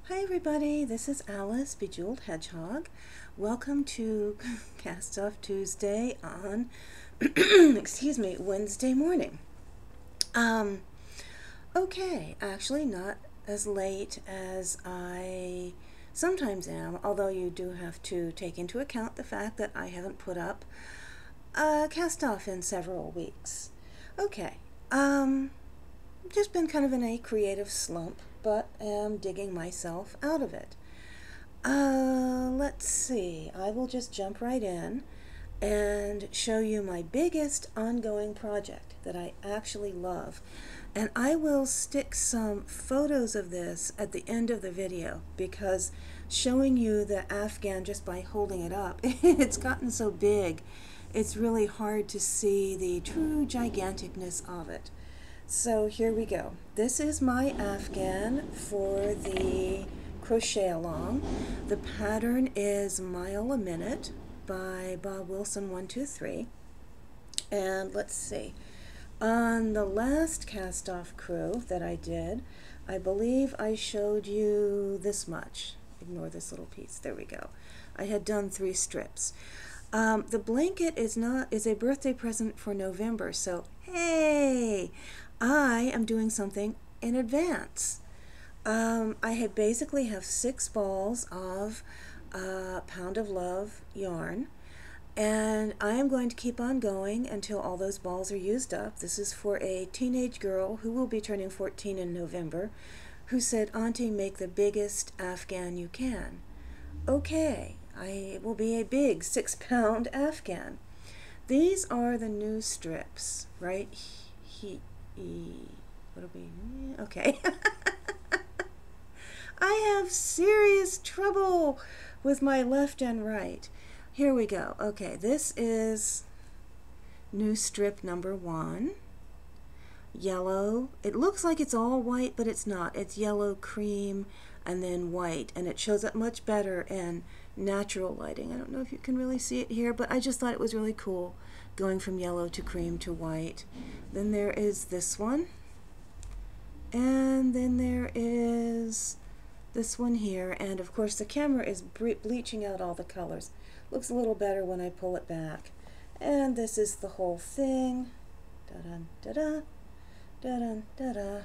Hi everybody, this is Alice, Bejeweled Hedgehog. Welcome to Cast Off Tuesday on, excuse me, Wednesday morning. Um, okay, actually not as late as I sometimes am, although you do have to take into account the fact that I haven't put up a cast off in several weeks. Okay, just been kind of in a creative slump, but am digging myself out of it. Let's see. I will just jump right in and show you my biggest ongoing project that I actually love. And I will stick some photos of this at the end of the video because showing you the Afghan just by holding it up, it's gotten so big, it's really hard to see the true giganticness of it. So here we go. This is my Afghan for the crochet along. The pattern is Mile a Minute by Bob Wilson 123. And let's see. On the last cast off crew that I did, I believe I showed you this much. Ignore this little piece. There we go. I had done 3 strips. The blanket is a birthday present for November, so hey, I am doing something in advance. I basically have 6 balls of Pound of Love yarn, and I am going to keep on going until all those balls are used up. This is for a teenage girl who will be turning 14 in November, who said, "Auntie, make the biggest Afghan you can." Okay, it will be a big 6-pound Afghan. These are the new strips, right? What'll be? Okay. I have serious trouble with my left and right. Here we go. Okay, this is new strip number 1. Yellow. It looks like it's all white, but it's not. It's yellow, cream, and then white, and it shows up much better in natural lighting. I don't know if you can really see it here, but I just thought it was really cool going from yellow to cream to white. Then there is this one, and then there is this one here, and of course the camera is bleaching out all the colors. Looks a little better when I pull it back. And this is the whole thing. Da-dun, da-da, da-dun, da-da.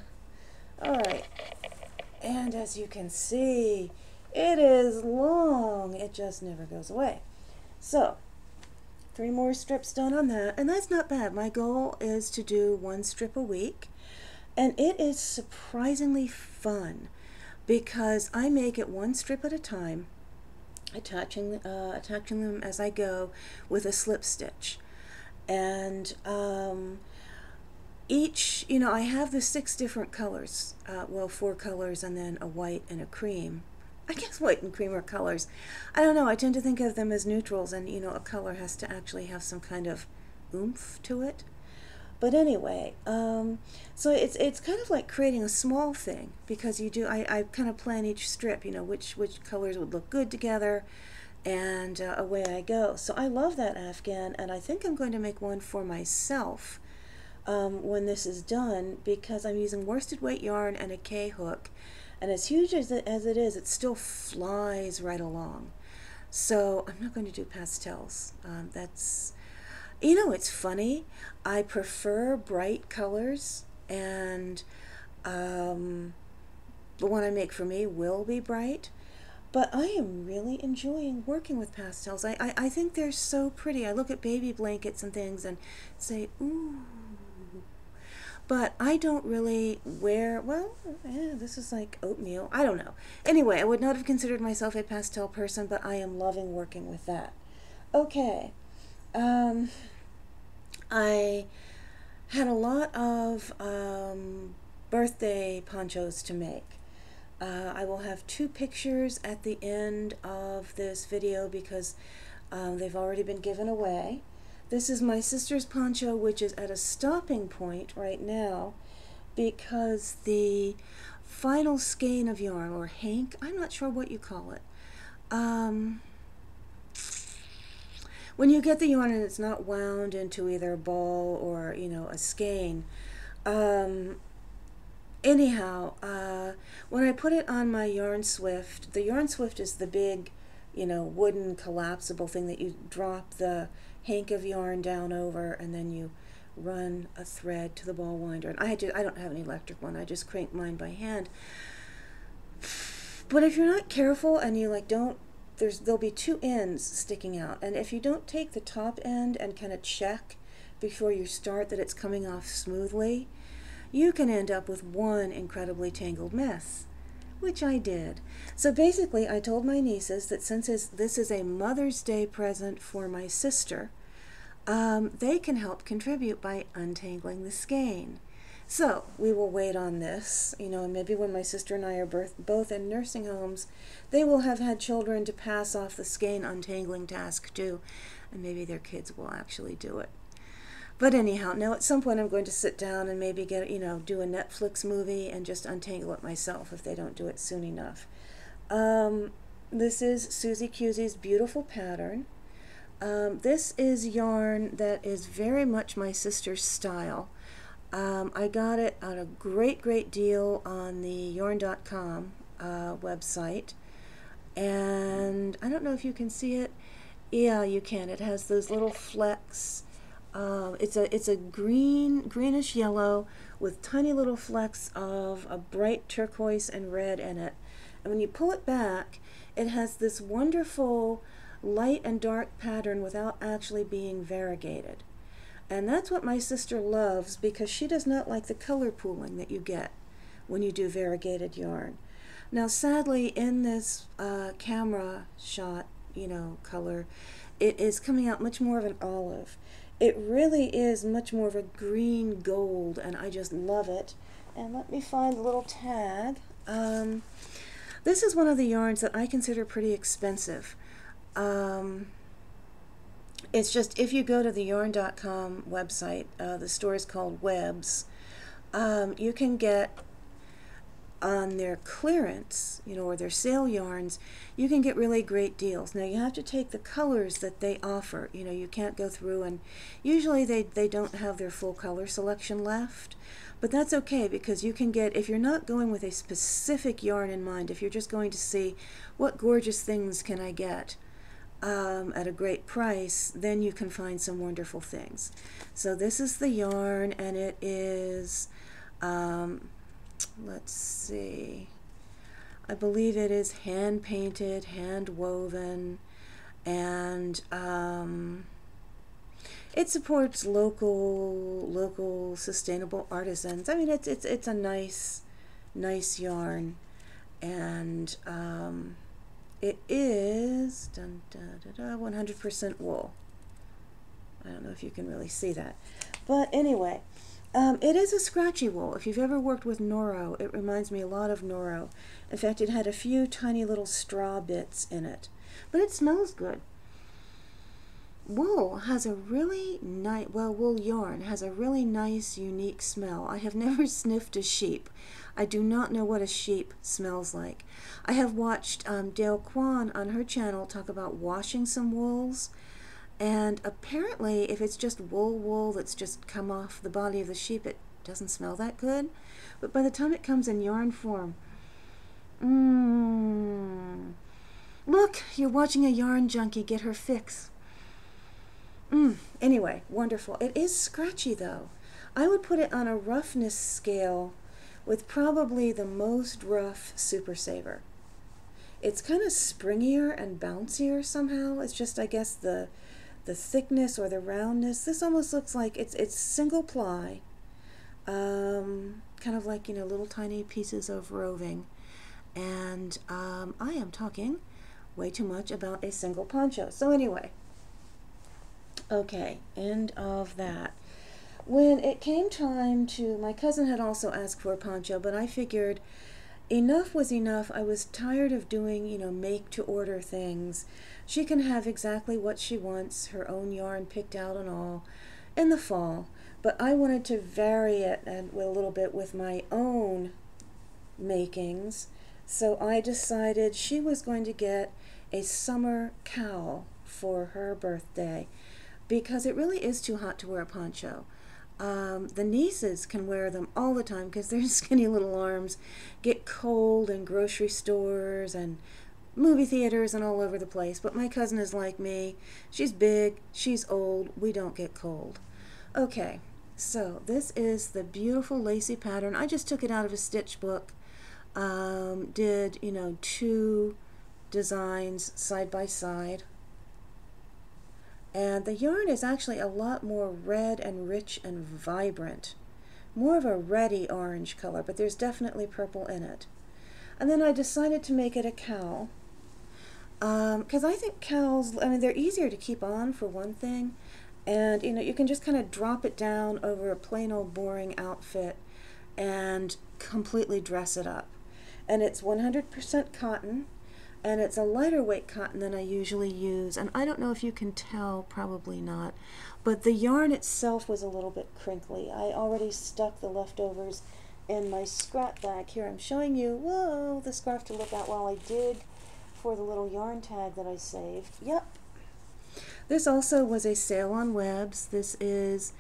Alright, and as you can see, it is long. It just never goes away. So, 3 more strips done on that, and that's not bad. My goal is to do 1 strip a week, and it is surprisingly fun because I make it 1 strip at a time, attaching them as I go with a slip stitch. And each, I have the 6 different colors, well, 4 colors and then a white and a cream. I guess white and cream are colors. I don't know, I tend to think of them as neutrals, and a color has to actually have some kind of oomph to it. But anyway, so it's kind of like creating a small thing, because I kind of plan each strip, which colors would look good together, and away I go. So I love that Afghan, and I think I'm going to make one for myself when this is done, because I'm using worsted weight yarn and a K-hook, and as huge as it is, it still flies right along. So I'm not going to do pastels. It's funny. I prefer bright colors, and the one I make for me will be bright. But I am really enjoying working with pastels. I think they're so pretty. I look at baby blankets and things and say, ooh. But I don't really wear, this is like oatmeal. I don't know. Anyway, I would not have considered myself a pastel person, but I am loving working with that. Okay. I had a lot of birthday ponchos to make. I will have 2 pictures at the end of this video because they've already been given away. This is my sister's poncho, which is at a stopping point right now because the final skein of yarn, or hank, I'm not sure what you call it. When you get the yarn and it's not wound into either a ball or, a skein, Anyhow, when I put it on my Yarn Swift, the Yarn Swift is the big, wooden collapsible thing that you drop the hank of yarn down over, and then you run a thread to the ball winder. And I don't have an electric one. I just crank mine by hand. But if you're not careful and you there'll be two ends sticking out, and if you don't take the top end and kind of check before you start that it's coming off smoothly, you can end up with one incredibly tangled mess, which I did. So basically, I told my nieces that since this is a Mother's Day present for my sister, they can help contribute by untangling the skein. So we will wait on this, and maybe when my sister and I are both in nursing homes, they will have had children to pass off the skein untangling task too, and maybe their kids will actually do it. But anyhow, now at some point I'm going to sit down and maybe do a Netflix movie and just untangle it myself if they don't do it soon enough. This is Susie Cusey's beautiful pattern. This is yarn that is very much my sister's style. I got it at a great deal on the yarn.com website, and I don't know if you can see it. Yeah, you can. It has those little flecks. It's a greenish yellow with tiny little flecks of a bright turquoise and red in it. And when you pull it back, it has this wonderful light and dark pattern without actually being variegated. And that's what my sister loves, because she does not like the color pooling that you get when you do variegated yarn. Now sadly, in this camera shot, color, it is coming out much more of an olive. It really is much more of a green gold, and I just love it. And let me find a little tag. This is one of the yarns that I consider pretty expensive. It's just, if you go to the yarn.com website, the store is called Webs, you can get on their clearance, or their sale yarns, you can get really great deals. Now you have to take the colors that they offer. You can't go through, and usually they don't have their full color selection left, but that's okay, because you can get, if you're not going with a specific yarn in mind, if you're just going to see what gorgeous things can I get at a great price, then you can find some wonderful things. So this is the yarn, and it is let's see, I believe it is hand painted, hand woven, and it supports local sustainable artisans. I mean, it's a nice yarn, and it is 100% wool. I don't know if you can really see that, but anyway, it is a scratchy wool. If you've ever worked with Noro, it reminds me a lot of Noro. In fact, it had a few tiny little straw bits in it, but it smells good. Wool has a really nice, wool yarn has a really nice, unique smell. I have never sniffed a sheep. I do not know what a sheep smells like. I have watched Dale Kwan on her channel talk about washing some wools, and apparently if it's just wool that's just come off the body of the sheep, it doesn't smell that good. But by the time it comes in yarn form, look, you're watching a yarn junkie get her fix. Anyway, wonderful. It is scratchy though. I would put it on a roughness scale with probably the most rough Super Saver. It's kind of springier and bouncier somehow. It's just, I guess, the thickness or the roundness. This almost looks like it's single ply, kind of like, little tiny pieces of roving. And I am talking way too much about a single poncho. So anyway, okay, end of that. When it came time to, my cousin had also asked for a poncho, but I figured enough was enough. I was tired of doing, make to order things. She can have exactly what she wants, her own yarn picked out and all, in the fall. But I wanted to vary it a little bit with my own makings. So I decided she was going to get a summer cowl for her birthday, because it really is too hot to wear a poncho. The nieces can wear them all the time because their skinny little arms get cold in grocery stores and movie theaters and all over the place. But my cousin is like me. She's big, she's old, we don't get cold. Okay, so this is the beautiful lacy pattern. I just took it out of a stitch book. Did, you know, 2 designs side by side. And the yarn is actually a lot more red and rich and vibrant. More of a reddy orange color, but there's definitely purple in it. And then I decided to make it a cowl. Because I think cowls, I mean, they're easier to keep on for one thing. And, you know, you can just kind of drop it down over a plain old boring outfit and completely dress it up. And it's 100% cotton. And it's a lighter weight cotton than I usually use, and I don't know if you can tell, probably not, but the yarn itself was a little bit crinkly. I already stuck the leftovers in my scrap bag. Here I'm showing you, whoa, the scarf to look at while I dig for the little yarn tag that I saved. Yep. This also was a sale on Webs. This is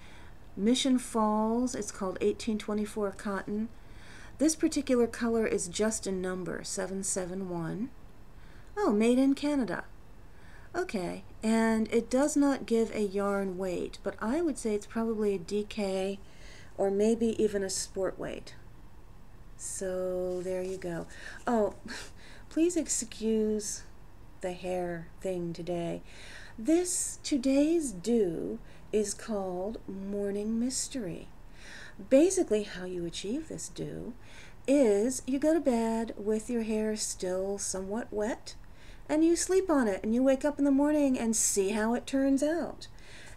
Mission Falls. It's called 1824 cotton. This particular color is just a number, 771. Oh, made in Canada. Okay, and it does not give a yarn weight, but I would say it's probably a DK or maybe even a sport weight. So there you go. Oh, please excuse the hair thing today. Today's do is called Morning Mystery. Basically, how you achieve this do is you go to bed with your hair still somewhat wet, and you sleep on it, and you wake up in the morning and see how it turns out.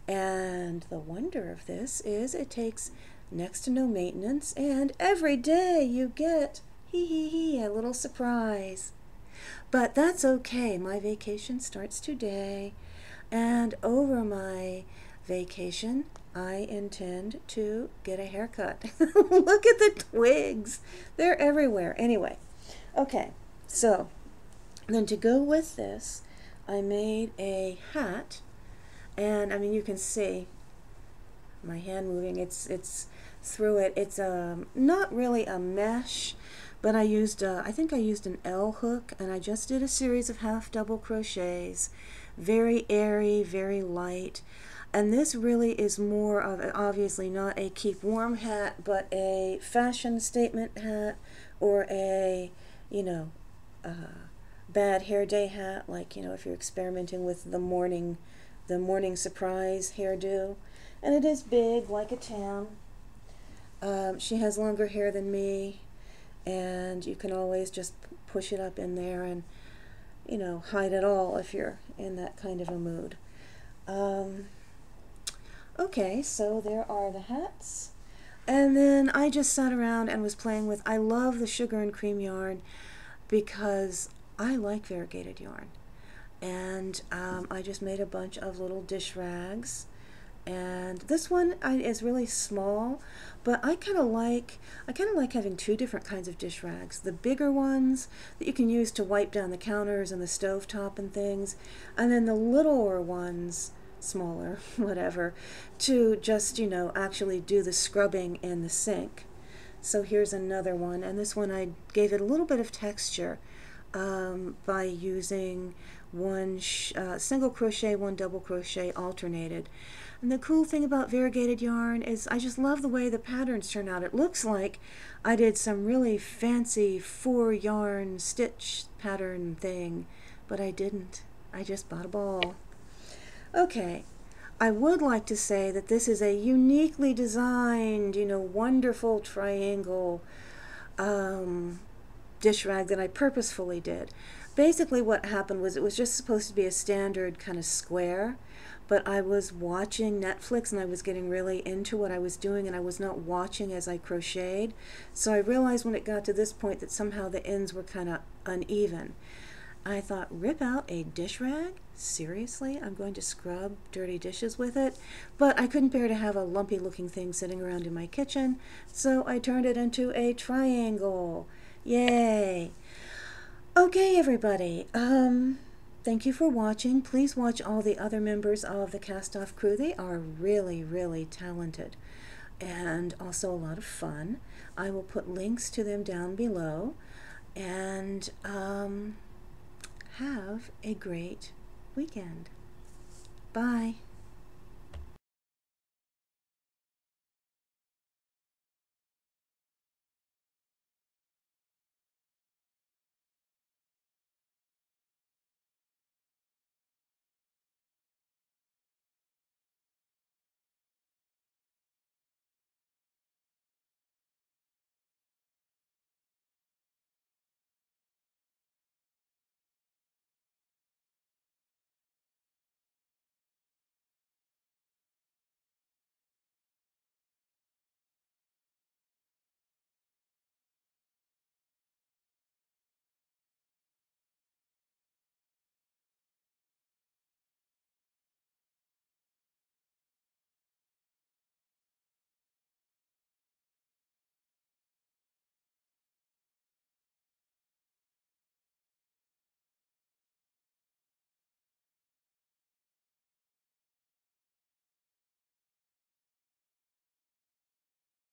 And the wonder of this is it takes next to no maintenance, and every day you get, a little surprise. But that's okay. My vacation starts today, and over my vacation, I intend to get a haircut. Look at the twigs. They're everywhere. Anyway, okay, so then to go with this, I made a hat, and I mean, you can see my hand moving. It's through it. It's not really a mesh, but I think I used an L hook, and I just did a series of half double crochets, very airy, very light. And this really is more of, obviously not a keep warm hat, but a fashion statement hat, or a, bad hair day hat, like, if you're experimenting with the morning surprise hairdo. And it is big, like a tam. She has longer hair than me, and you can always just push it up in there and, hide it all if you're in that kind of a mood. Okay, so there are the hats. And then I just sat around and was playing with, I love the sugar and cream yarn because I like variegated yarn. And I just made a bunch of little dish rags. And this one is really small, but I kind of like having 2 different kinds of dish rags. The bigger ones that you can use to wipe down the counters and the stovetop and things, and then the littler ones, smaller, whatever, to just, actually do the scrubbing in the sink. So here's another one, and this one I gave it a little bit of texture by using one single crochet, one double crochet alternated. And the cool thing about variegated yarn is I just love the way the patterns turn out. It looks like I did some really fancy 4-yarn stitch pattern thing, but I didn't. I just bought a ball. Okay, I would like to say that this is a uniquely designed, wonderful triangle dish rag that I purposefully did. Basically what happened was it was just supposed to be a standard kind of square, but I was watching Netflix and I was getting really into what I was doing, and I was not watching as I crocheted. So I realized when it got to this point that somehow the ends were kind of uneven. I thought, rip out a dish rag? Seriously? I'm going to scrub dirty dishes with it? But I couldn't bear to have a lumpy looking thing sitting around in my kitchen, so I turned it into a triangle. Yay! Okay, everybody. Thank you for watching. Please watch all the other members of the Cast Off crew. They are really, really talented. and also a lot of fun. I will put links to them down below, and have a great weekend. Bye.